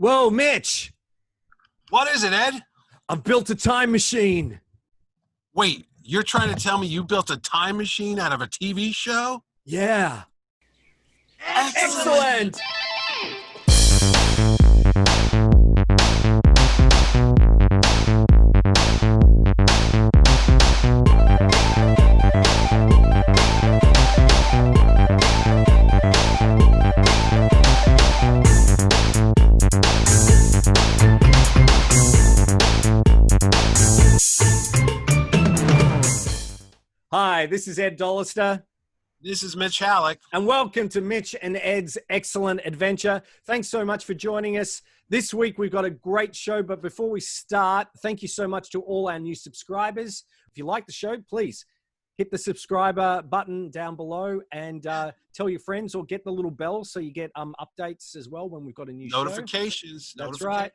Whoa, Mitch! What is it, Ed? I've built a time machine. Wait, you're trying to tell me you built a time machine out of a TV show? Yeah. Excellent! Excellent! Hi, this is Ed Dollister. This is Mitch Halleck. And welcome to Mitch and Ed's Excellent Adventure. Thanks so much for joining us. This week, we've got a great show, but before we start, thank you so much to all our new subscribers. If you like the show, please hit the subscriber button down below and tell your friends, or get the little bell so you get updates as well when we've got a new Notifications. show. That's right.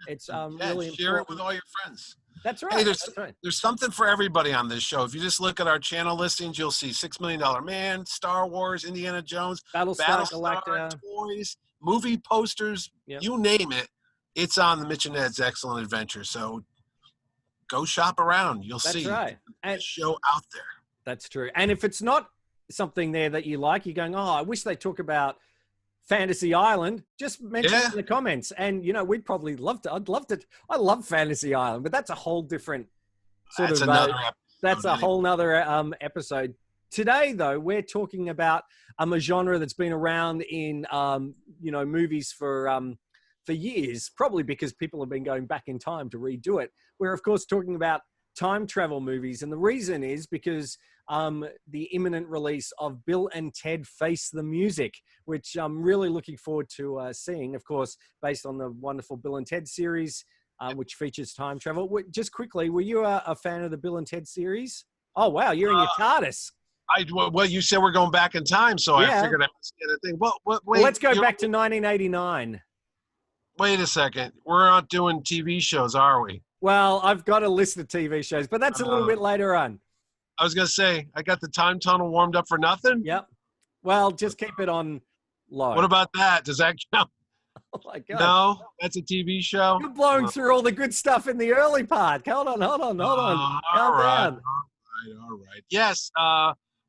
It's really important. Share it with all your friends. That's right. Hey, That's right. there's something for everybody on this show. If you just look at our channel listings, you'll see $6 Million Man, Star Wars, Indiana Jones, Battlestar Galactica, toys, movie posters, you name it. It's on the Mitch and Ed's Excellent Adventure. So go shop around. You'll see right. a show out there. That's true. And if it's not something there that you like, you're going, oh, I wish they talk about Fantasy Island, just mention it in the comments. And, you know, we'd probably love to. I'd love to. I love Fantasy Island, but that's a whole different sort of another episode. That's a whole nother episode. Today, though, we're talking about a genre that's been around in, you know, movies for years, probably because people have been going back in time to redo it. We're, of course, talking about time travel movies. And the reason is because the imminent release of Bill and Ted Face the Music, which I'm really looking forward to seeing, of course, based on the wonderful Bill and Ted series, which features time travel. Just quickly, were you a fan of the Bill and Ted series? Oh, wow, you're in your TARDIS. Well, you said we're going back in time, so I figured I must get a thing. Well, wait, let's go back to 1989. Wait a second. We're not doing TV shows, are we? Well, I've got a list of TV shows, but that's a little bit later on. I was going to say, I got the time tunnel warmed up for nothing? Yep. Well, just keep it on low. What about that? Does that count? Oh, my God. No? That's a TV show? You're blowing through all the good stuff in the early part. Hold on. Calm down. All right. Yes,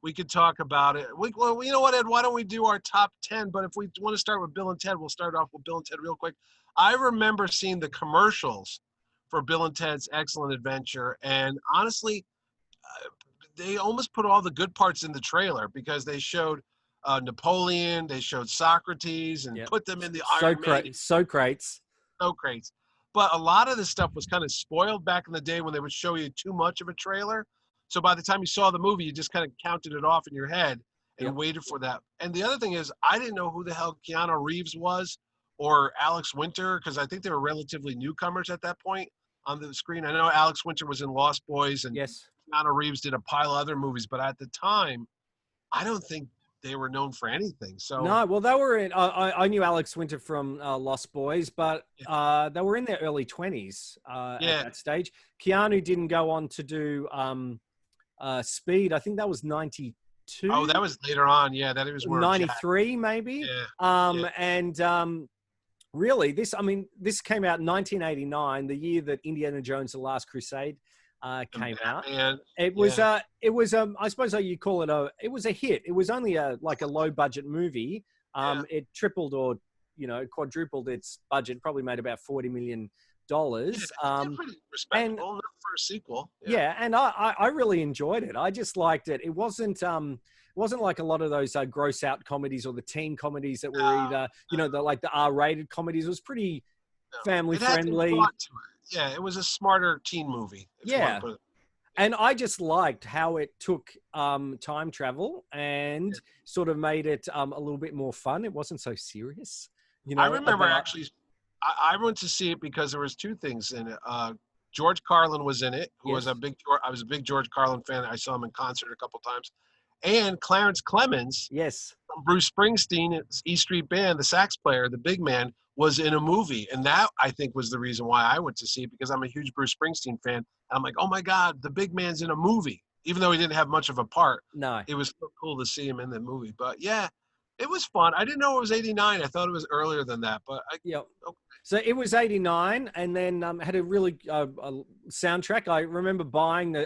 we could talk about it. Well, you know what, Ed? Why don't we do our top 10? But if we want to start with Bill and Ted, we'll start off with Bill and Ted real quick. I remember seeing the commercials for Bill and Ted's Excellent Adventure, and honestly, they almost put all the good parts in the trailer, because they showed Napoleon, they showed Socrates, and put them in the Iron Man. Socrates. But a lot of this stuff was kind of spoiled back in the day when they would show you too much of a trailer. So by the time you saw the movie, you just kind of counted it off in your head and waited for that. And the other thing is, I didn't know who the hell Keanu Reeves was, or Alex Winter, because I think they were relatively newcomers at that point on the screen. I know Alex Winter was in Lost Boys, and Keanu Reeves did a pile of other movies, but at the time, I don't think they were known for anything. So no, well, they were in. I knew Alex Winter from Lost Boys, but they were in their early 20s at that stage. Keanu didn't go on to do Speed. I think that was 92. Oh, that was later on. Yeah, that was more 93, maybe. And really, this came out in 1989, the year that Indiana Jones: The Last Crusade came out. It was I suppose you call it it was a hit. It was only a low budget movie. It tripled or quadrupled its budget, probably made about $40 million. Pretty respectable enough for a sequel. And I really enjoyed it. I just liked it. It wasn't like a lot of those gross out comedies or the teen comedies that were either the R-rated comedies. It was pretty family friendly. It was a smarter teen movie. And I just liked how it took time travel and sort of made it a little bit more fun. It wasn't so serious. I remember actually, I went to see it because there was two things in it. George Carlin was in it, I was a big George Carlin fan. I saw him in concert a couple times. And Clarence Clemens, from Bruce Springsteen's E Street Band, the sax player, the big man, was in a movie. And that, I think, was the reason why I went to see it, because I'm a huge Bruce Springsteen fan. And I'm like, oh my God, the big man's in a movie. Even though he didn't have much of a part. No. It was so cool to see him in the movie. But It was fun. I didn't know it was 89. I thought it was earlier than that, but Yeah. okay. So it was 89, and then had a really soundtrack. I remember buying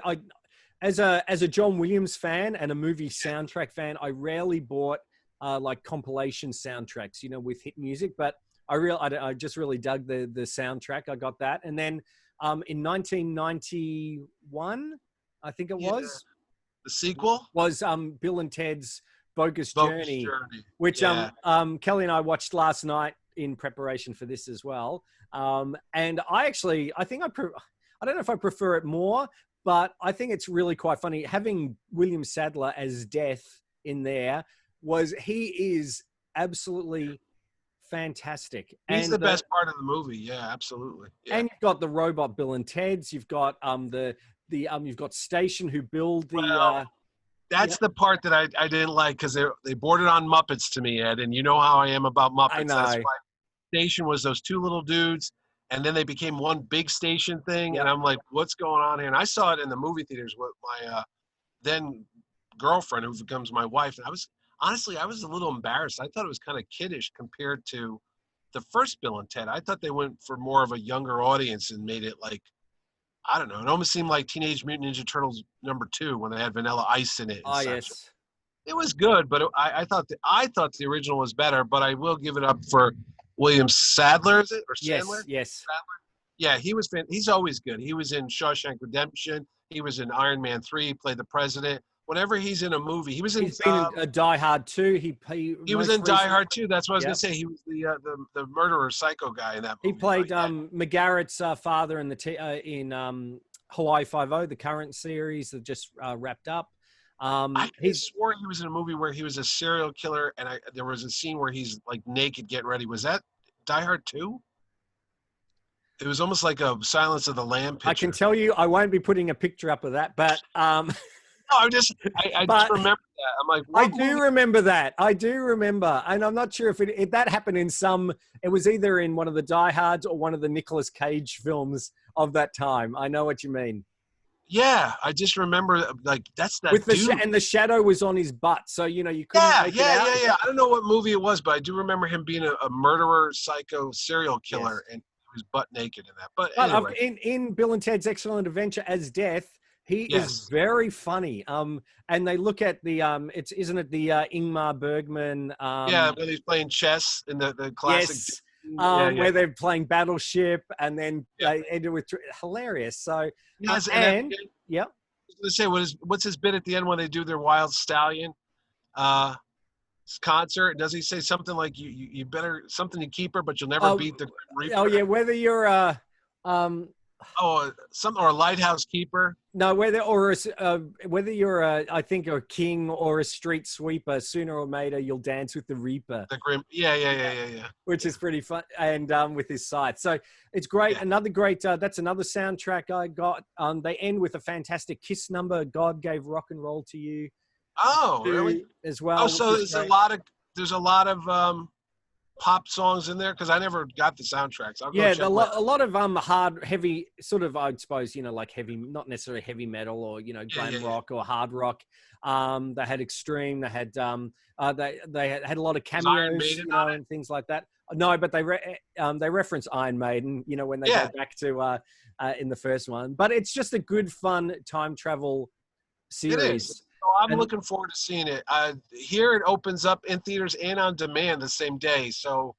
as a John Williams fan and a movie soundtrack fan, I rarely bought like compilation soundtracks, you know, with hit music, but I just really dug the soundtrack. I got that. And then in 1991, I think it The sequel was Bill and Ted's Bogus Bogus Journey, Journey. which Yeah. Kelly and I watched last night in preparation for this as well. And I think I don't know if I prefer it more, but I think it's really quite funny. Having William Sadler as Death in there he is absolutely fantastic. He's the best part of the movie. Yeah, absolutely. Yeah. And you've got the robot Bill and Ted's. You've got you've got Station who build the that's the part that I didn't like, because they bordered on Muppets to me, Ed, and you know how I am about Muppets. I know. That's why Station was those two little dudes, and then they became one big Station thing, and I'm like, what's going on here? And I saw it in the movie theaters with my then girlfriend, who becomes my wife, and I was a little embarrassed. I thought it was kind of kiddish compared to the first Bill and Ted. I thought they went for more of a younger audience and made it like, I don't know. It almost seemed like Teenage Mutant Ninja Turtles #2 when they had Vanilla Ice in it. Oh, yes. It was good, but I thought the original was better. But I will give it up for William Sadler, is it, or Sandler? Yes. Sadler? Yeah, he's always good. He was in Shawshank Redemption. He was in Iron Man 3. He played the president. Whenever he's in a movie, he's been in Die Hard 2. He was in Die Hard 2. That's what I was gonna say. He was the murderer psycho guy in that movie. He played McGarrett's father in in Hawaii Five-0, the current series that just wrapped up. I swore he was in a movie where he was a serial killer, and there was a scene where he's like naked getting ready. Was that Die Hard 2? It was almost like a Silence of the Lamb picture. I can tell you, I won't be putting a picture up of that, but no, I just remember that. I'm like, I do remember that. I do remember, and I'm not sure if that happened in it was either in one of the Die Hards or one of the Nicolas Cage films of that time. I know what you mean. Yeah, I just remember, like, that's that with dude. And the shadow was on his butt, so you couldn't make it out. Yeah. I don't know what movie it was, but I do remember him being a murderer, psycho, serial killer, and he was butt naked in that. But anyway. in Bill and Ted's Excellent Adventure as Death, he is very funny. And they look at the isn't it the Ingmar Bergman? When he's playing chess in the classic. Yes. Where they're playing Battleship, and then they ended with hilarious. So yes, I was gonna say, what's his bit at the end when they do their Wild Stallion concert? Does he say something like you better something to keep her, but you'll never beat the Reaper? Oh yeah, whether you're or a lighthouse keeper. No, whether you're I think a king or a street sweeper, sooner or later you'll dance with the Reaper. The Grim, yeah. Which is pretty fun, and with his scythe. So it's great. Yeah. Another great. That's another soundtrack I got. They end with a fantastic Kiss number. God gave rock and roll to you. Oh, really? As well. Oh, so there's a lot of pop songs in there, because I never got the soundtracks. A lot of hard, heavy, sort of, I suppose, like heavy, not necessarily heavy metal or glam rock or hard rock. They had extreme. They had they had a lot of cameos, and things like that. No, but they reference Iron Maiden, when they go back to in the first one. But it's just a good, fun time travel series. It is. I'm looking forward to seeing it. Here it opens up in theaters and on demand the same day. So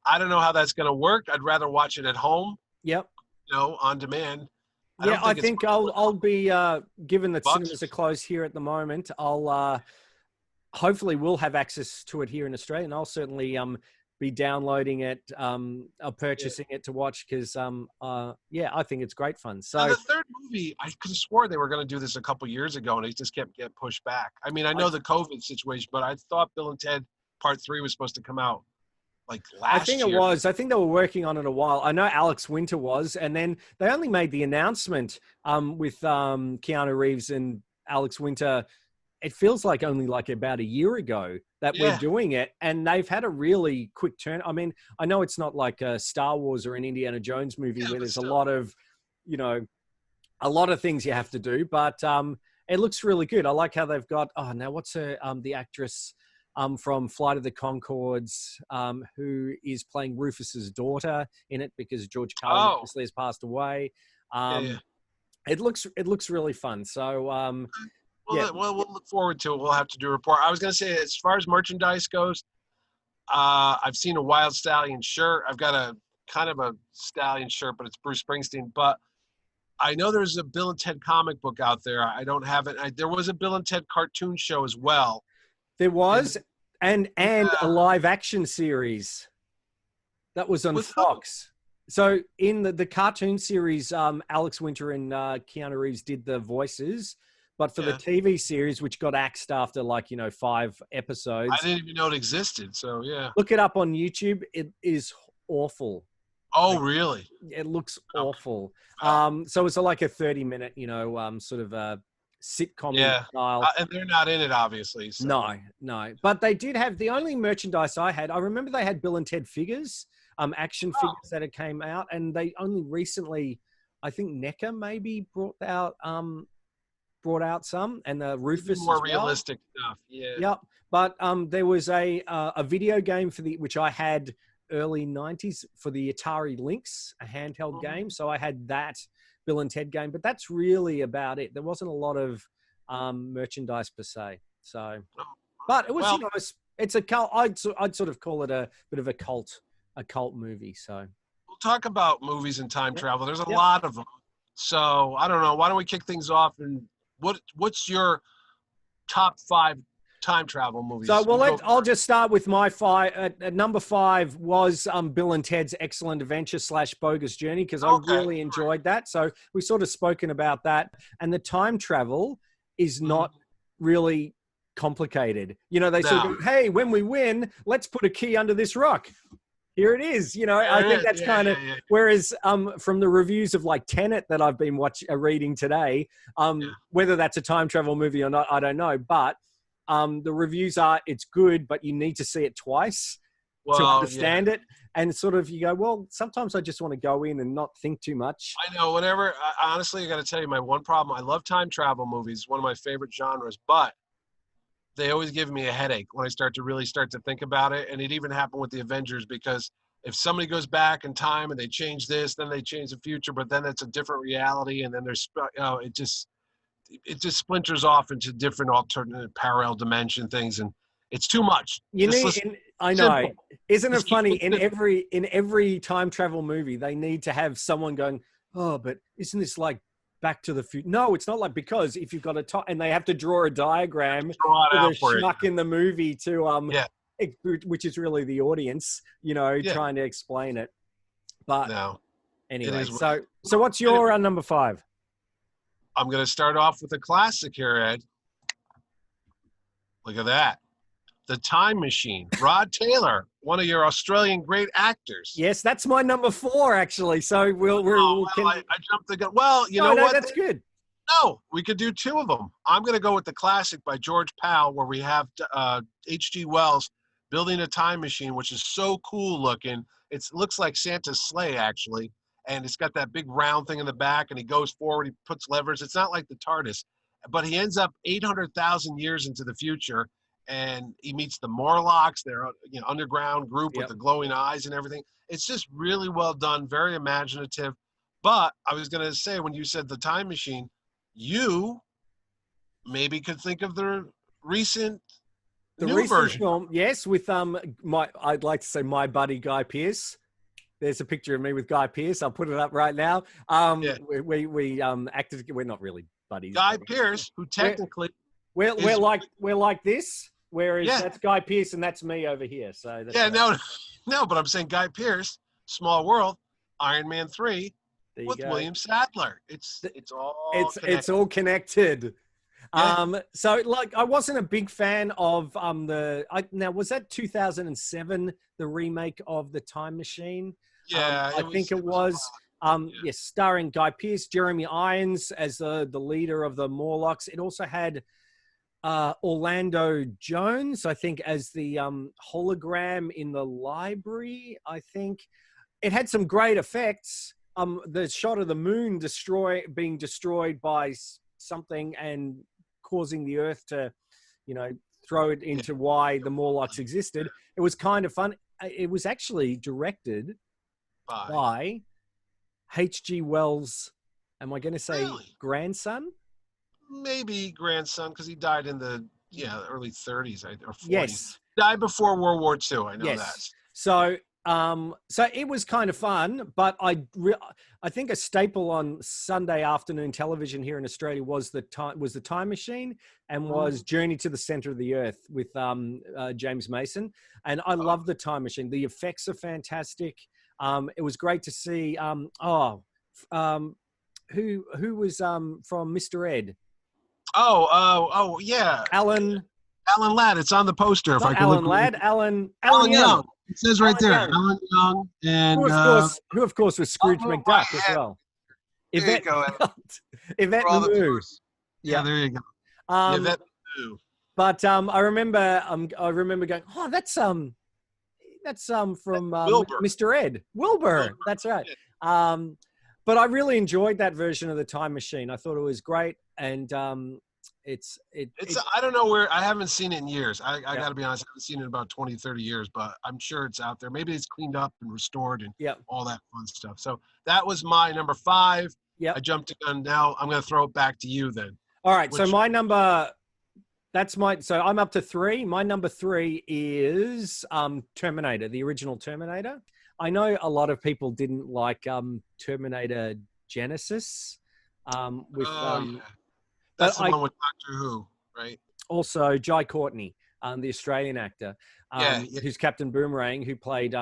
I don't know how that's going to work. I'd rather watch it at home. Yep. On demand. I think I'll be given that cinemas are closed here at the moment. I'll hopefully we'll have access to it here in Australia, and I'll certainly be downloading it, purchasing it to watch, because I think it's great fun. So the third movie, I could have swore they were going to do this a couple years ago, and it just kept getting pushed back. I mean, I know the COVID situation, but I thought Bill and Ted Part 3 was supposed to come out like last year. I think it was. I think they were working on it a while. I know Alex Winter was, and then they only made the announcement with Keanu Reeves and Alex Winter. It feels like only like about a year ago that we're doing it, and they've had a really quick turn. I mean, I know it's not like a Star Wars or an Indiana Jones movie where there's a lot of, a lot of things you have to do, but it looks really good. I like how they've got, now what's her, the actress, from Flight of the Conchords, who is playing Rufus's daughter in it because George Carlin obviously has passed away. It looks really fun. So Well, we'll look forward to it. We'll have to do a report. I was going to say, as far as merchandise goes, I've seen a Wild Stallion shirt. I've got a kind of a Stallion shirt, but it's Bruce Springsteen. But I know there's a Bill and Ted comic book out there. I don't have it. There was a Bill and Ted cartoon show as well. There was, and a live action series that was on Fox. So in the cartoon series, Alex Winter and Keanu Reeves did the voices. But for the TV series, which got axed after 5 episodes. I didn't even know it existed. So, yeah. Look it up on YouTube. It is awful. Oh, really? It looks awful. So it's like a 30-minute, sort of a sitcom style. And they're not in it, obviously. So. No. But they did have the only merchandise I had. I remember they had Bill and Ted figures, action figures that had came out. And they only recently, I think NECA maybe brought out some, and the Rufus more realistic stuff. Yeah. Yep. But there was a video game which I had early 90s for the Atari Lynx, a handheld game. So I had that Bill and Ted game, but that's really about it. There wasn't a lot of merchandise per se. So, but it was, it's a cult. I'd sort of call it a bit of a cult movie. So we'll talk about movies and time travel. There's a lot of them. So I don't know. Why don't we kick things off, and what's your top 5 time travel movies? So, I'll just start with my 5. At number 5 was Bill and Ted's Excellent Adventure / Bogus Journey, because I really enjoyed that. So we sort of spoken about that. And the time travel is not really complicated. They sort of go, hey, when we win, let's put a key under this rock. Here it is. I think that's kind of, whereas from the reviews of Tenet that I've been reading today, whether that's a time travel movie or not, I don't know. But the reviews are, it's good, but you need to see it twice to understand it. And sort of you go, well, sometimes I just want to go in and not think too much. I know, honestly, I got to tell you, my one problem, I love time travel movies, one of my favorite genres, but they always give me a headache when I start to think about it. And it even happened with the Avengers, because if somebody goes back in time and they change this, then they change the future, but then it's a different reality. And then there's, it just splinters off into different alternate parallel dimension things. And it's too much. I know. Isn't it funny? In every time travel movie, they need to have someone going, oh, but isn't this like Back to the Future? No, it's not, because if you've got and they have to draw a diagram for the schmuck in the movie to which is really the audience, trying to explain it. But anyway, so what's your number 5? I'm going to start off with a classic here, Ed. Look at that. The Time Machine. Rod Taylor, one of your Australian great actors. Yes, that's my number 4, actually. So I jumped the gun. Well, you know what? That's good. No, we could do 2 of them. I'm going to go with the classic by George Powell, where we have H.G. Wells building a time machine, which is so cool looking. It looks like Santa's sleigh, actually. And it's got that big round thing in the back, and he goes forward, he puts levers. It's not like the TARDIS, but he ends up 800,000 years into the future, and he meets the Morlocks, their underground group with the glowing eyes and everything. It's just really well done, very imaginative. But I was going to say, when you said the time machine, you maybe could think of the recent version. Film, yes, with I'd like to say my buddy Guy Pearce. There's a picture of me with Guy Pearce. I'll put it up right now. We acted. We're not really buddies. Guy Pearce, who technically we're like this. Whereas that's Guy Pearce and that's me over here. So that's no, but I'm saying Guy Pearce, Small World, Iron Man 3 with William Sadler. It's all connected. Yeah. So I wasn't a big fan of now was that 2007 the remake of The Time Machine? Yeah, I think it was. Yes, starring Guy Pearce, Jeremy Irons as the leader of the Morlocks. It also had Orlando Jones, I think, as the hologram in the library. I think it had some great effects. The shot of the moon being destroyed by something and causing the Earth to, throw it into why the Morlocks existed. It was kind of fun. It was actually directed by H.G. Wells. Am I going to say grandson? Maybe grandson, because he died in the early 30s or 40s. Yes. Died before World War II. I know that. So it was kind of fun, but I think a staple on Sunday afternoon television here in Australia was the Time Machine and was Journey to the Center of the Earth with James Mason. And I love the Time Machine. The effects are fantastic. It was great to see. Who was from Mr. Ed? Oh, yeah. Alan Ladd. It's on the poster. If I can Alan look. Ladd. Alan Young. It says right there. Alan Young. And who of course was Scrooge McDuck as well. Yvette Lemieux. Yeah, there you go. Yvette Lemieux. But I remember going, oh, that's from Mr. Ed. Wilbur. That's right. Yeah. But I really enjoyed that version of the Time Machine. I thought it was great, and it's I don't know where. I haven't seen it in years. I got to be honest. I haven't seen it in about 20, 30 years, but I'm sure it's out there. Maybe it's cleaned up and restored and all that fun stuff. So that was my number 5. Yeah. I jumped the gun. Now I'm going to throw it back to you then. All right. So my number, so I'm up to 3. My number 3 is Terminator, the original Terminator. I know a lot of people didn't like Terminator Genesis That's the one with Doctor Who, right? Also, Jai Courtney, the Australian actor, who's Captain Boomerang, who played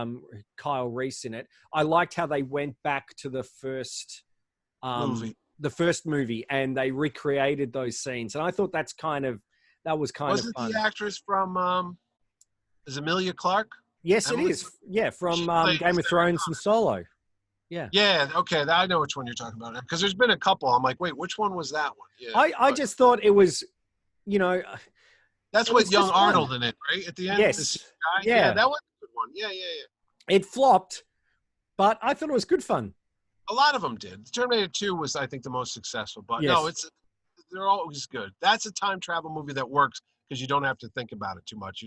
Kyle Reese in it. I liked how they went back to the first movie, and they recreated those scenes. And I thought that was kind of fun. Wasn't the actress from is Emilia Clarke? Yes, Emily? It is. Yeah, from Game of Thrones and Solo. Yeah. Yeah. Okay. I know which one you're talking about. Because there's been a couple. I'm like, wait, which one was that one? Yeah. I just thought it was, That's with young Arnold in it, right? At the end. Yes. Yeah. That was a good one. Yeah. It flopped, but I thought it was good fun. A lot of them did. Terminator 2 was, I think, the most successful. But no, they're always good. That's a time travel movie that works because you don't have to think about it too much.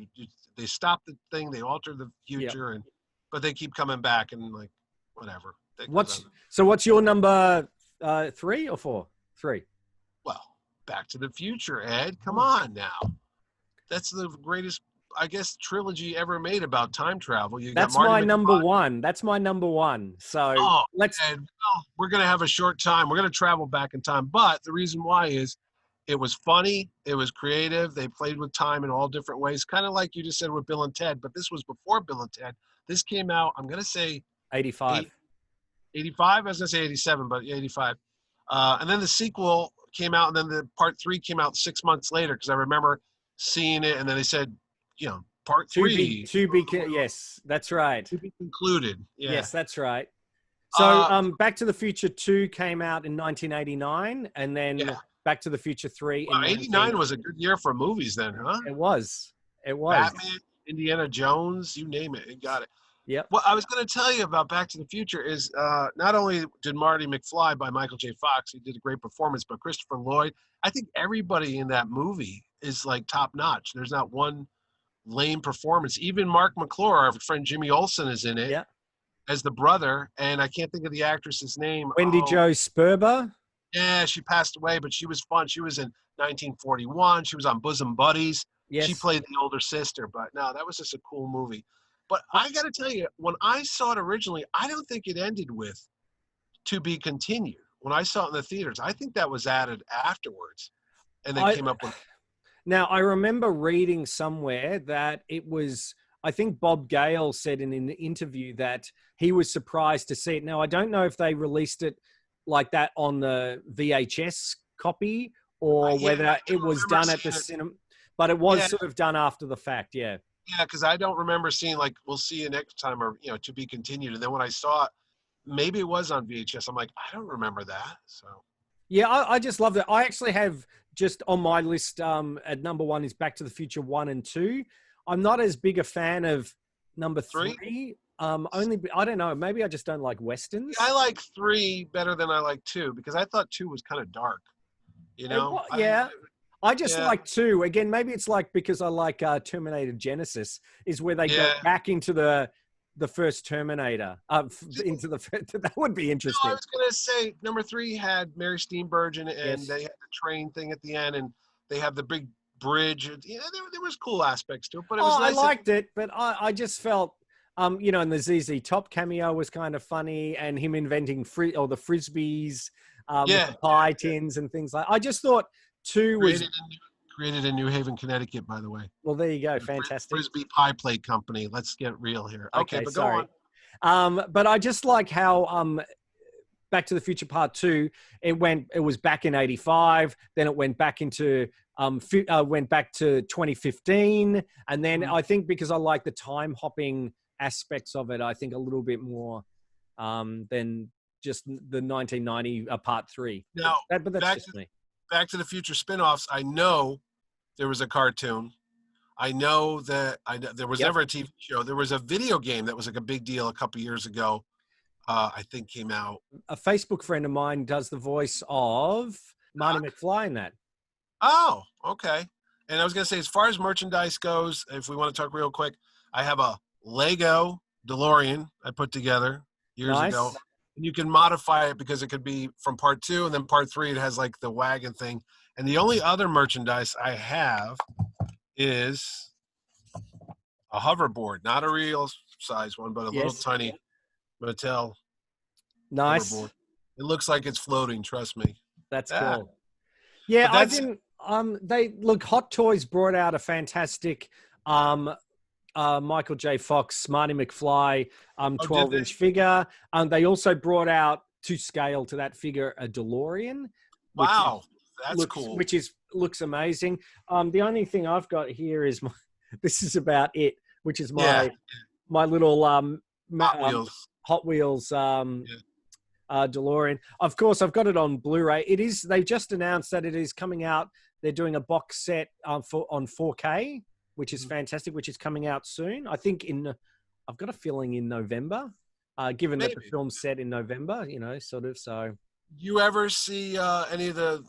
They stop the thing, they alter the future, but they keep coming back and like whatever. What's your number 3 or 4? 3. Well, Back to the Future, Ed. Come on now. That's the greatest, I guess, trilogy ever made about time travel. That's my number 1. That's my number 1. So Ed, we're gonna have a short time. We're gonna travel back in time, but the reason why is it was funny. It was creative. They played with time in all different ways, kind of like you just said with Bill and Ted. But this was before Bill and Ted. This came out, I'm going to say 85. 85? I was going to say 87, but 85. And then the sequel came out, and then the part 3 came out 6 months later because I remember seeing it, and then they said, part 3. Yes, that's right. To be concluded. Yeah. Yes, that's right. So Back to the Future 2 came out in 1989, and then Back to the Future 3. Wow, 89 was a good year for movies then, huh? It was. Batman, Indiana Jones, you name it, it got it. Yep. What I was going to tell you about Back to the Future is not only did Marty McFly by Michael J. Fox, he did a great performance, but Christopher Lloyd, I think everybody in that movie is like top notch. There's not one lame performance. Even Mark McClure, our friend Jimmy Olsen, is in it as the brother, and I can't think of the actress's name. Wendy Jo Sperber. Yeah, she passed away, but she was fun. She was in 1941. She was on Bosom Buddies. Yes. She played the older sister, but no, that was just a cool movie. But I got to tell you, when I saw it originally, I don't think it ended with to be continued. When I saw it in the theaters, I think that was added afterwards, and then came up with. Now, I remember reading somewhere that it was, I think Bob Gale said in an interview that he was surprised to see it. Now, I don't know if they released it like that on the VHS copy or whether it was done at the cinema, but it was sort of done after the fact. Yeah. Yeah. Cause I don't remember seeing like, we'll see you next time or, to be continued. And then when I saw it, maybe it was on VHS. I'm like, I don't remember that. So. Yeah. I just love that. I actually have just on my list at number 1 is Back to the Future 1 and 2. I'm not as big a fan of number 3. Only, I don't know. Maybe I just don't like Westerns. I like 3 better than I like 2 because I thought 2 was kind of dark. I just Yeah. like two. Again, maybe it's like because I like Terminator Genesis is where they go Yeah. back into the first Terminator. Into the that would be No, I interesting. was gonna say number 3 had Mary Steenburgen, and Yes. they had the train thing at the end, and they have the big bridge. Yeah, there was cool aspects to it, but it was Oh, I nice. liked it, but I just felt, you know, and the ZZ Top cameo was kind of funny, and him inventing the frisbees, with Yeah, the pie tins and things like. I just thought two was created in New Haven, Connecticut, by the way. well. There you go, The fantastic. Frisbee Pie Plate Company. Let's get real here. Okay, Okay, but go on. sorry. But I just like how Back to the Future Part 2, it was back in 85, then it went back into went back to 2015, and then I think because I like the time hopping aspects of it, I think a little bit more than just the 1990 Part 3. Now, But that's just me. Back to the Future spin-offs. I know there was a cartoon. I know that there was never a TV show. There was a video game that was like a big deal a couple years ago. I think came out. A Facebook friend of mine does the voice of Marty McFly in that. Oh, okay. And I was going to say, as far as merchandise goes, if we want to talk real quick, I have a Lego DeLorean I put together years ago. And you can modify it because it could be from part 2, and then part 3, it has like the wagon thing. And the only other merchandise I have is a hoverboard, not a real size one, but a little tiny Mattel hoverboard. It looks like it's floating, trust me. That's cool. Yeah, I didn't. Hot Toys brought out a fantastic Michael J. Fox, Marty McFly 12-inch figure. They also brought out, to scale to that figure, a DeLorean. Wow, that's cool. Which looks amazing. The only thing I've got here is this is about it, which is my little Hot Wheels DeLorean. Of course, I've got it on Blu-ray. They've just announced that it is coming out. They're doing a box set on 4K, which is fantastic, which is coming out soon. I think I've got a feeling in November, given that the film's set in November, you know, sort of. So, you ever see any of the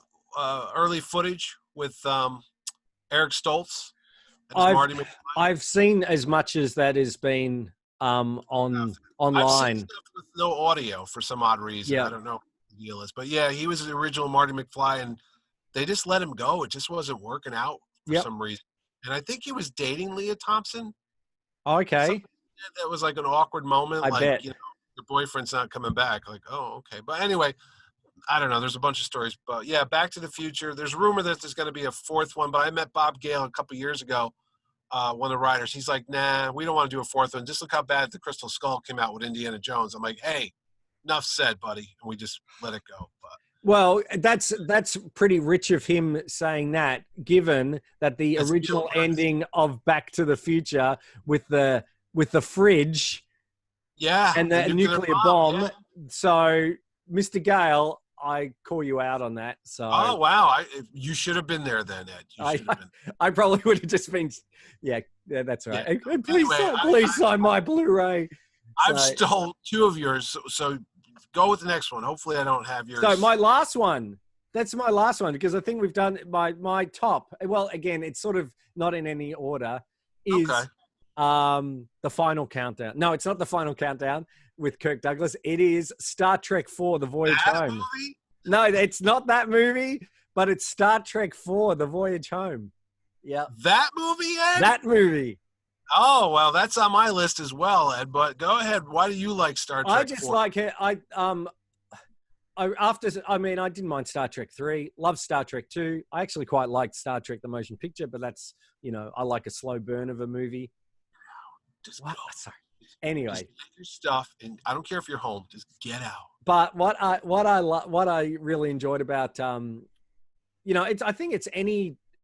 early footage with Eric Stoltz? I've seen as much as that has been online. I've seen stuff with no audio for some odd reason. Yeah. I don't know what the deal is, but yeah, he was the original Marty McFly, and they just let him go. It just wasn't working out for some reason. And I think he was dating Leah Thompson. Okay. That was like an awkward moment. I bet. You know, your boyfriend's not coming back. Like, oh, okay. But anyway, I don't know. There's a bunch of stories. But yeah, Back to the Future. There's rumor that there's going to be a 4th one, but I met Bob Gale a couple years ago, one of the writers. He's like, nah, we don't want to do a 4th one. Just look how bad the Crystal Skull came out with Indiana Jones. I'm like, hey, enough said, buddy. And we just let it go. But well, that's pretty rich of him saying that, given that the original ending of Back to the Future with the fridge, and the nuclear bomb. Yeah. So, Mr. Gale, I call you out on that. So, oh wow, you should have been there then, Ed. I probably would have just been, yeah, that's right. Yeah. Please sign my Blu-ray. I've stole 2 of yours, so go with the next one. Hopefully I don't have yours. So my last one, that's my last one, because I think we've done my top. Well, again, it's sort of not in any order, is the Final Countdown. No, it's not the Final Countdown with Kirk Douglas. It is Star Trek IV, The Voyage Home. Movie? No, it's not that movie, but it's Star Trek IV, The Voyage Home. Yeah. That movie, Ed? That movie. Oh, well, that's on my list as well, Ed. But go ahead. Why do you like Star Trek? I just like it. I didn't mind Star Trek 3. Loved Star Trek 2. I actually quite liked Star Trek the motion picture, but that's, you know, I like a slow burn of a movie. Sorry. Anyway, just get your stuff, and I don't care if you're home. Just get out. But what I really enjoyed about, you know, I think it's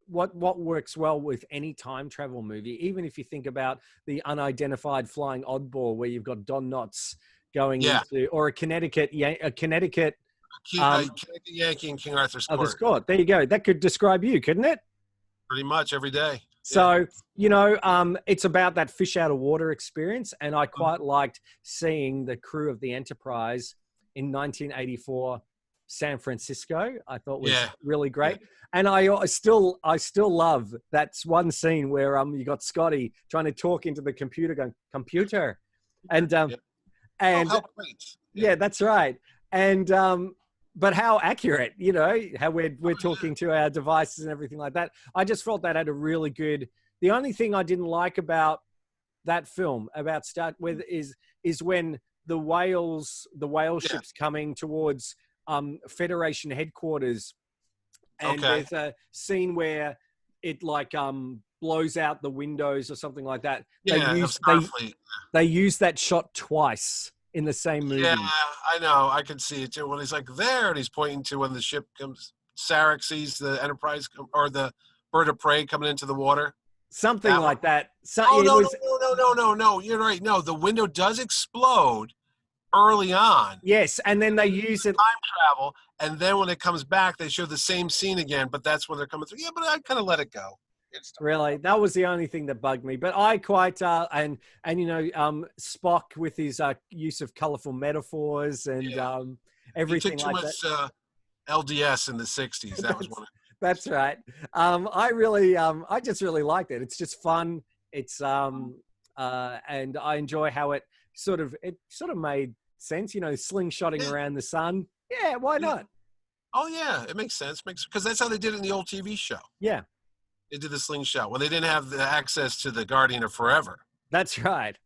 what works well with any time travel movie, even if you think about the Unidentified Flying Oddball, where you've got Don Knotts going into, or a Connecticut Yankee and King Arthur's Court. There you go. That could describe you, couldn't it? Pretty much every day. So, you know, it's about that fish out of water experience. And I quite liked seeing the crew of the Enterprise in 1984 San Francisco, I thought was Yeah. really great. And I still love that one scene where you got Scotty trying to talk into the computer, going computer, and Yeah. and how great. yeah, that's right. And but how accurate, you know, how we're talking to our devices and everything like that. I just felt that had a really good. The only thing I didn't like about that film about is when the whale ships coming towards Federation headquarters, and there's a scene where it like blows out the windows or something like that. They use that shot twice in the same movie. Yeah, I know. I can see it too. When he's like there, and he's pointing to when the ship comes. Sarek sees the Enterprise or the bird of prey coming into the water. Something that like that. So no. You're right. No, the window does explode early on. Yes, and then they use it time travel, and then when it comes back, they show the same scene again. But that's when they're coming through. Yeah, but I kind of let it go. Really, that was the only thing that bugged me. But I quite and you know Spock with his use of colorful metaphors and everything he took too like much, that. LDS in the 60s. That was one of That's right. I just really liked it. It's just fun. It's and I enjoy how it sort of made sense. You know, slingshotting around the sun. Yeah, why not? Oh yeah, it makes sense. Because that's how they did it in the old TV show. Yeah, they did the slingshot when they didn't have the access to the Guardian of Forever. That's right.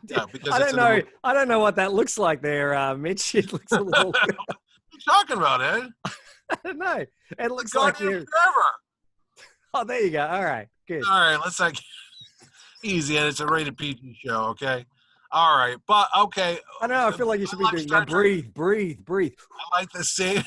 Because I don't know. I don't know what that looks like there, Mitch. It looks a little. What are you talking about, Ed? I don't know. It looks the like Guardian of Forever. Oh, there you go. All right, good. All right, let's like easy, and it's a rated PG show. Okay. All right, but okay. I know. I feel like you should be doing that. Breathe. I like the same.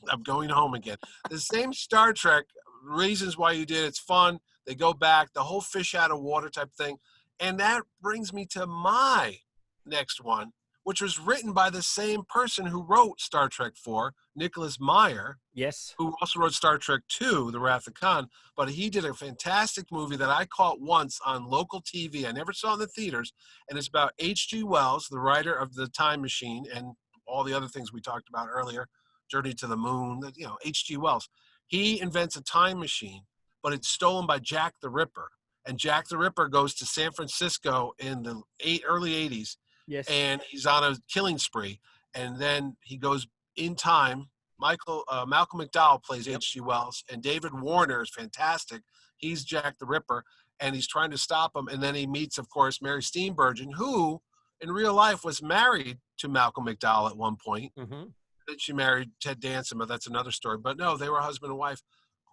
I'm going home again. The same Star Trek reasons why you did. It's fun. They go back. The whole fish out of water type thing, and that brings me to my next one, which was written by the same person who wrote Star Trek 4, Nicholas Meyer. Yes. Who also wrote Star Trek 2, The Wrath of Khan. But he did a fantastic movie that I caught once on local TV. I never saw in the theaters. And it's about H.G. Wells, the writer of The Time Machine and all the other things we talked about earlier, Journey to the Moon, you know, H.G. Wells. He invents a time machine, but it's stolen by Jack the Ripper. And Jack the Ripper goes to San Francisco in the early 80s. Yes. And he's on a killing spree. And then he goes in time. Malcolm McDowell plays H.G. Wells, and David Warner is fantastic. He's Jack the Ripper, and he's trying to stop him. And then he meets, of course, Mary Steenburgen, who in real life was married to Malcolm McDowell at one point. Mm-hmm. Then she married Ted Danson, but that's another story. But no, they were husband and wife.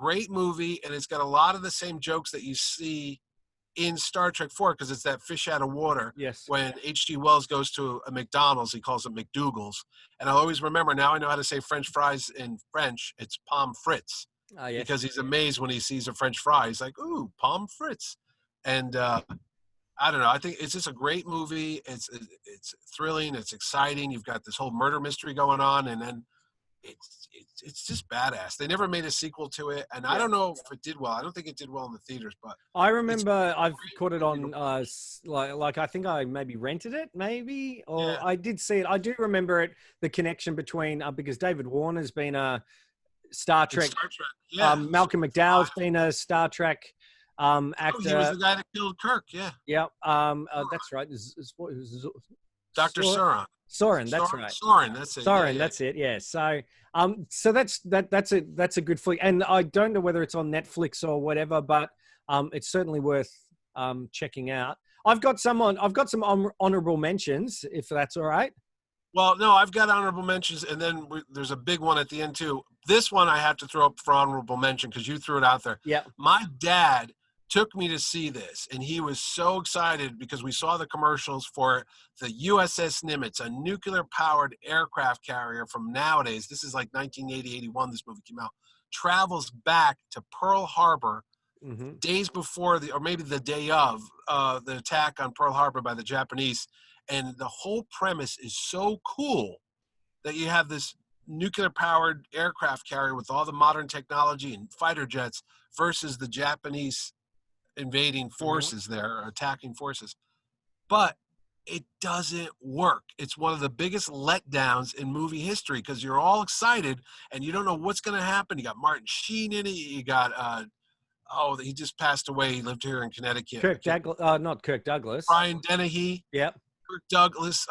Great movie, and it's got a lot of the same jokes that you see in Star Trek 4 because it's that fish out of water. Yes. When H.G. Wells goes to a McDonald's, he calls it McDougal's. And I always remember, now I know how to say French fries in French. It's pommes frites. Yes. Because he's amazed when he sees a French fry. He's like, ooh, pommes frites. And I don't know. I think it's just a great movie. It's thrilling. It's exciting. You've got this whole murder mystery going on. And then it's just badass. They never made a sequel to it, and I don't know if it did well. I don't think it did well in the theaters, but I remember I've caught it on like I think I maybe rented it, or I did see it. I do remember it. The connection between because David Warner's been a Star Trek. Malcolm McDowell's been a Star Trek actor. Oh, he was the guy that killed Kirk. Yeah. Yeah. That's right. Dr. Soren. Soren, that's right. Soren, that's it. Soren, that's it. Yeah. So, so that's a good flick, and I don't know whether it's on Netflix or whatever, but it's certainly worth checking out. I've got some honorable mentions, if that's all right. Well, no, I've got honorable mentions, and then there's a big one at the end too. This one I have to throw up for honorable mention because you threw it out there. Yeah. My dad took me to see this, and he was so excited because we saw the commercials for the USS Nimitz, a nuclear-powered aircraft carrier from nowadays. This is like 1980, 81, this movie came out. Travels back to Pearl Harbor days before, or maybe the day of, the attack on Pearl Harbor by the Japanese. And the whole premise is so cool that you have this nuclear-powered aircraft carrier with all the modern technology and fighter jets versus the Japanese invading forces there, attacking forces. But it doesn't work. It's one of the biggest letdowns in movie history because you're all excited and you don't know what's going to happen. You got Martin Sheen in it. You got, he just passed away. He lived here in Connecticut. Kirk Douglas, not Kirk Douglas. Brian Dennehy. Yep. Kirk Douglas.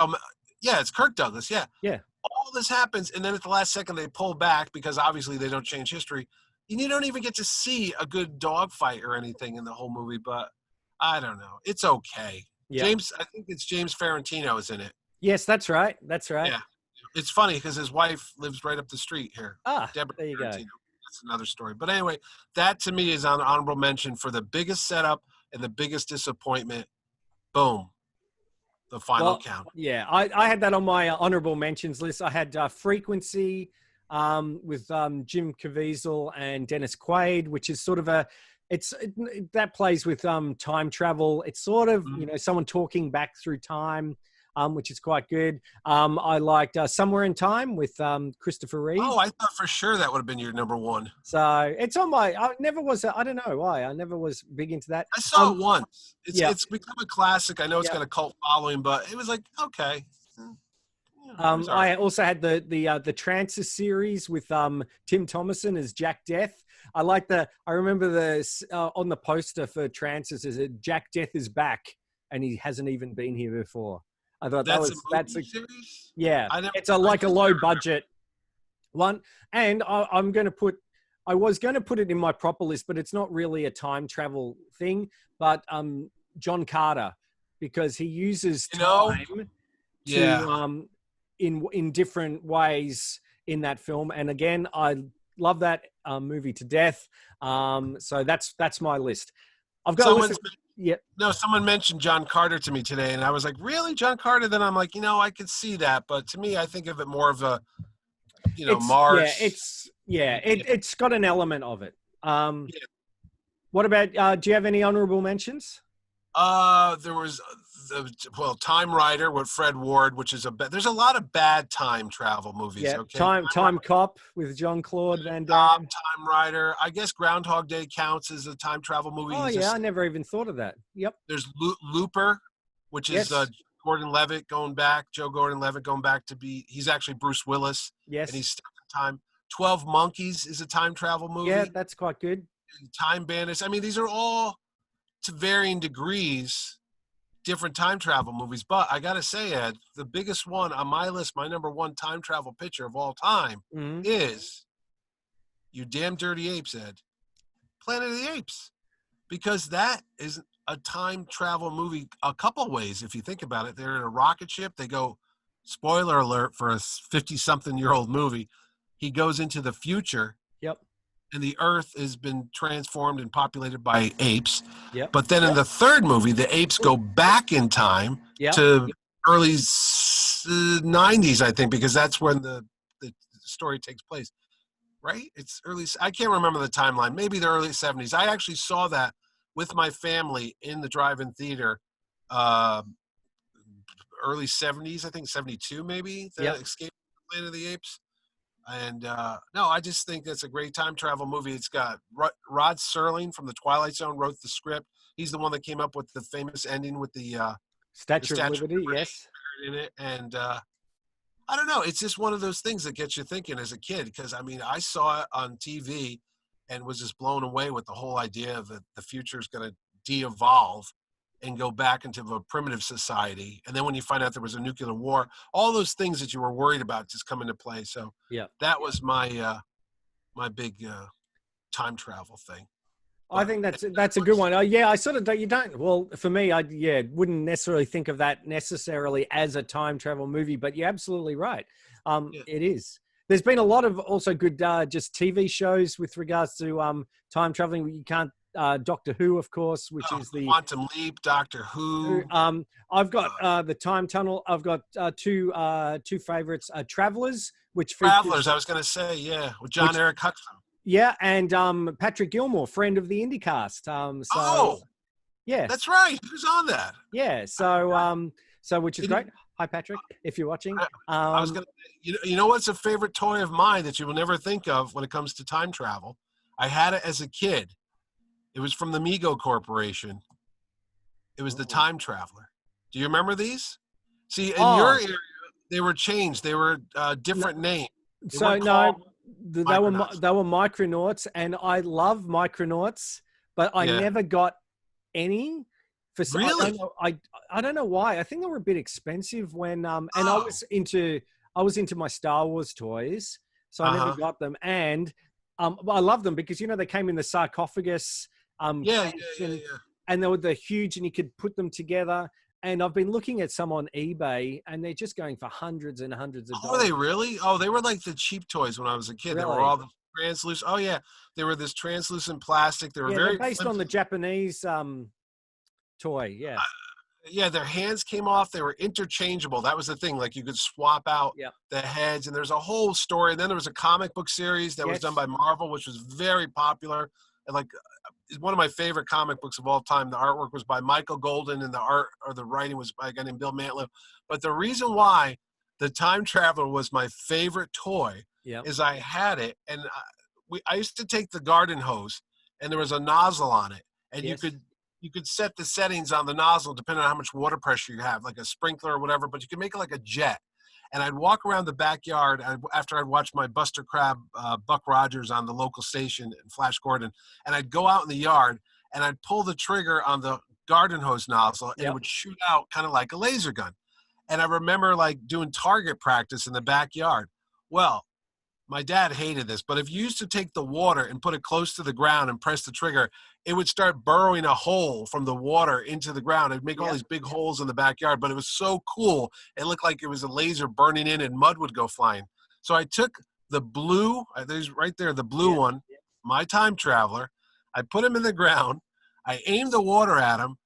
Yeah, it's Kirk Douglas. Yeah. Yeah. All this happens, and then at the last second they pull back because obviously they don't change history. And you don't even get to see a good dogfight or anything in the whole movie, but I don't know. It's okay. Yeah. I think it's James Ferrantino is in it. Yes, that's right. That's right. Yeah. It's funny because his wife lives right up the street here. Deborah there you Ferrantino. go. That's another story. But anyway, that to me is an honorable mention for the biggest setup and the biggest disappointment. Boom. The final count. Yeah, I had that on my honorable mentions list. I had Frequency with Jim Caviezel and Dennis Quaid, which is sort of that plays with time travel. It's sort of, someone talking back through time, which is quite good. I liked Somewhere in Time with Christopher Reeve. Oh, I thought for sure that would have been your number one. So it's on my, I don't know why. I never was big into that. I saw it once. It's become a classic. I know it's got a cult following, but it was like, okay. I also had the Trances series with Tim Thomason as Jack Death. I remember on the poster for Trances is that Jack Death is back and he hasn't even been here before. I thought that's a series. Yeah, it's a low budget one, and I was going to put it in my proper list, but it's not really a time travel thing. But John Carter, because he uses time to in different ways in that film, and again, I love that movie to death. So that's my list. I've got someone mentioned John Carter to me today, and I was like, really, John Carter? Then I'm like, I could see that, but to me, I think of it more of a, Mars. Yeah, it's got an element of it. What about? Do you have any honorable mentions? There was TIMERIDER with Fred Ward, which is there's a lot of bad time travel movies. Yeah, okay? Time Cop with Jean-Claude Van Damme. TIMERIDER. I guess Groundhog Day counts as a time travel movie. Oh yeah, I never even thought of that. Yep. There's Looper, which is Joe Gordon-Levitt going back to be. He's actually Bruce Willis. Yes. And he's stuck in time. 12 Monkeys is a time travel movie. Yeah, that's quite good. Time Bandits. I mean, these are all to varying degrees different time travel movies, but I gotta say, Ed, the biggest one on my list, my number one time travel picture of all time is You Damn Dirty Apes, Ed. Planet of the Apes. Because that is a time travel movie a couple ways, if you think about it. They're in a rocket ship. They go, spoiler alert for a 50-something-year-old movie, he goes into the future. Yep. And the Earth has been transformed and populated by apes. Yep. But then in the third movie, the apes go back in time to early 90s, I think, because that's when the story takes place. Right? It's early. I can't remember the timeline. Maybe the early 70s. I actually saw that with my family in the drive-in theater. Early 70s, I think 72 maybe. Escape Planet of the Apes. And no, I just think that's a great time travel movie. It's got Rod Serling from The Twilight Zone wrote the script. He's the one that came up with the famous ending with the Statue of Liberty, yes, in it. And I don't know. It's just one of those things that gets you thinking as a kid. Because I mean, I saw it on TV and was just blown away with the whole idea that the future is going to de-evolve and go back into a primitive society. And then when you find out there was a nuclear war, all those things that you were worried about just come into play. So that was my my big time travel thing. I think that's a good one. I sort of don't. Well, for me, I wouldn't necessarily think of that necessarily as a time travel movie, but you're absolutely right. It is. There's been a lot of also good just TV shows with regards to time traveling. You can't. Doctor Who, of course, which is the Quantum Leap, Doctor Who. I've got the Time Tunnel. I've got two favorites: Travelers, which Travelers. I was going to say, with John Eric Hudson. Yeah, and Patrick Gilmore, friend of the IndyCast. Yeah, that's right. Who's on that? Yeah, so which is great. Hi, Patrick, if you're watching. I was going to. You know what's a favorite toy of mine that you will never think of when it comes to time travel? I had it as a kid. It was from the Mego Corporation. It was the Time Traveler. Do you remember these? See, in your Oh, area, they were changed. They were no, different name. They so weren't no, called Micronauts. they were Micronauts, and I love Micronauts, but I Yeah. never got any. I don't Really? know. I don't know why. I think they were a bit expensive when and Oh. I was into my Star Wars toys, so I never Uh-huh. got them. And I love them because they came in the sarcophagus Yeah, yeah, case, yeah, yeah. and they were the huge, and you could put them together. And I've been looking at some on eBay, and they're just going for hundreds and hundreds of Oh, were they dollars. really? Oh, they were like the cheap toys when I was a kid. They were Really? all the translucent. Oh yeah, they were this translucent plastic. They were Yeah, they're very based on flimsy. the Japanese toy. Yeah. Yeah, their hands came off. They were interchangeable. That was the thing. Like you could swap out Yeah. the heads, and there's a whole story. And then there was a comic book series that was done Yes. by Marvel, which was very popular. And like, it's one of my favorite comic books of all time. The artwork was by Michael Golden, and the art or the writing was by a guy named Bill Mantlo. But the reason why the Time Traveler was my favorite toy Yeah. is I had it, and I used to take the garden hose, and there was a nozzle on it, and Yes. you could set the settings on the nozzle depending on how much water pressure you have, like a sprinkler or whatever, but you could make it like a jet. And I'd walk around the backyard after I'd watched my Buster Crab, Buck Rogers on the local station in Flash Gordon, and I'd go out in the yard and I'd pull the trigger on the garden hose nozzle, and it Yep. would shoot out kind of like a laser gun. And I remember like doing target practice in the backyard. Well, my dad hated this, but if you used to take the water and put it close to the ground and press the trigger, it would start burrowing a hole from the water into the ground. It'd make all Yep. these big holes in the backyard, but it was so cool. It looked like it was a laser burning in and mud would go flying. So I took the blue, there's right there, the blue Yeah. one, my Time Traveler. I put him in the ground. I aimed the water at him,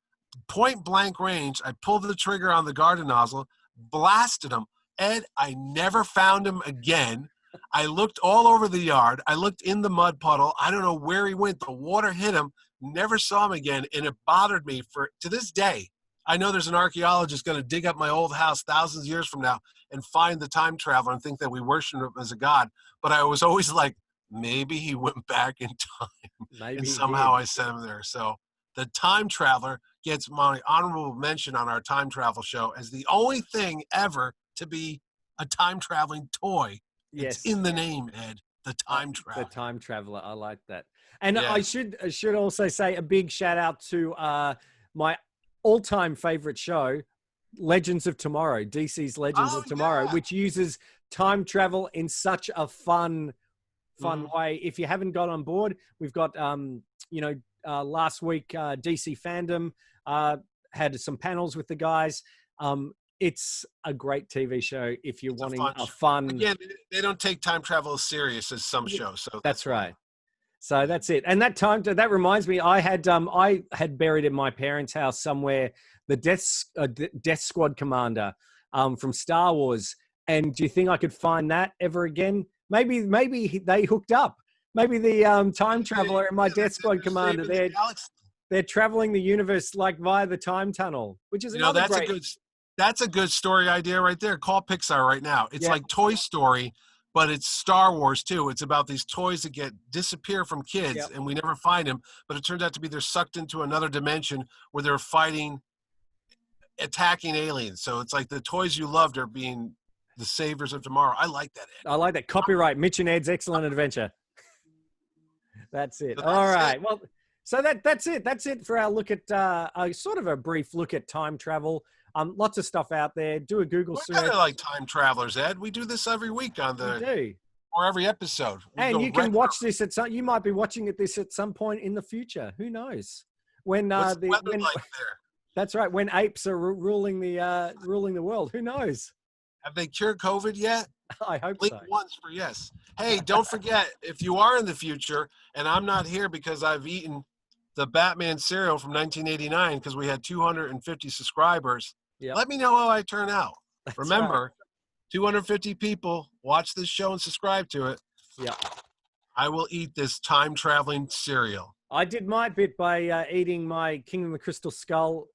point blank range. I pulled the trigger on the garden nozzle, blasted him. Ed, I never found him again. I looked all over the yard. I looked in the mud puddle. I don't know where he went. The water hit him. Never saw him again, and it bothered me to this day. I know there's an archaeologist going to dig up my old house thousands of years from now and find the Time Traveler and think that we worship him as a god. But I was always like, maybe he went back in time Maybe and he somehow did. I sent him there. So the Time Traveler gets my honorable mention on our time travel show as the only thing ever to be a time traveling toy. It's Yes. in the name, Ed. The Time The Traveler. time traveler. I like that. And Yeah. I should also say a big shout out to my all-time favorite show, Legends of Tomorrow, DC's Legends Oh of Tomorrow, yeah. which uses time travel in such a fun Mhm. way. If you haven't got on board, we've got last week DC Fandom had some panels with the guys. It's a great TV show if you're It's a wanting fun a show. fun. Again, they don't take time travel as serious as some Yeah, shows, so that's that's why. right. So that's it. And that reminds me, I had buried in my parents' house somewhere the Death Squad commander from Star Wars. And do you think I could find that ever again? Maybe they hooked up. Maybe the time traveler and my Death Squad They're commander, saving the galaxy. they're traveling the universe like via the time tunnel, which is You know, another great. that's a good story idea right there. Call Pixar right now. It's Yeah, like Toy Story, but it's Star Wars too. It's about these toys that disappear from yeah. kids and we never find them, but it turns out to be they're sucked into another dimension where they're fighting attacking aliens. So it's like the toys you loved are being the saviors of tomorrow. I like that, Ed. I like that. Copyright Mitch and Ed's Excellent Adventure. That's it. So All that's right. it. Well, so that's it. That's it for our look at a sort of a brief look at time travel. Lots of stuff out there. Do a Google We're search. kind of like time travelers, Ed. We do this every week on We the do. or every episode. We And go you can retro. watch this at some. You might be watching this at some point in the future. Who knows? When What's the weather when like there? that's right. When apes are ruling the world. Who knows? Have they cured COVID yet? I hope Blink so. once for yes. Hey, don't forget, if you are in the future and I'm not here because I've eaten the Batman cereal from 1989 because we had 250 subscribers, Yep. let me know how I turn out. That's Remember, 250 people watch this show and subscribe to it. Yeah. I will eat this time-traveling cereal. I did my bit by eating my Kingdom of the Crystal Skull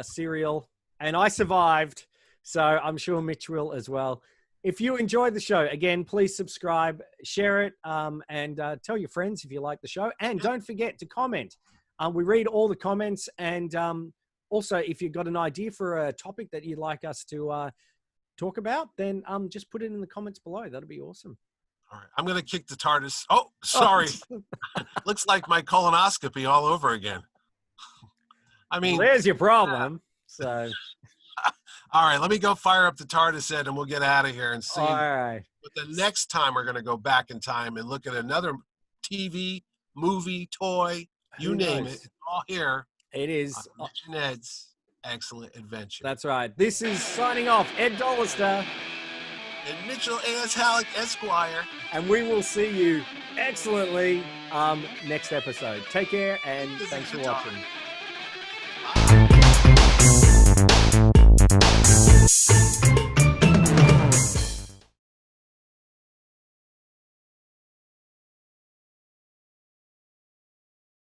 cereal, and I survived. So I'm sure Mitch will as well. If you enjoyed the show, again, please subscribe, share it, and tell your friends if you like the show. And don't forget to comment. We read all the comments, and Also, if you've got an idea for a topic that you'd like us to talk about, then just put it in the comments below. That'll be awesome. All right, I'm gonna kick the TARDIS. Oh, sorry. Looks like my colonoscopy all over again. I mean, well, there's your problem. So, all right, let me go fire up the TARDIS, Ed, and we'll get out of here and see. All right. But the next time we're gonna go back in time and look at another TV, movie, toy, you name it. It's all here. It is Mitch and Ed's Excellent Adventure. That's right. This is signing off. Ed Dollister. And Mitchell A.S. Halleck, Esquire. And we will see you excellently next episode. Take care, and thanks for watching. Bye.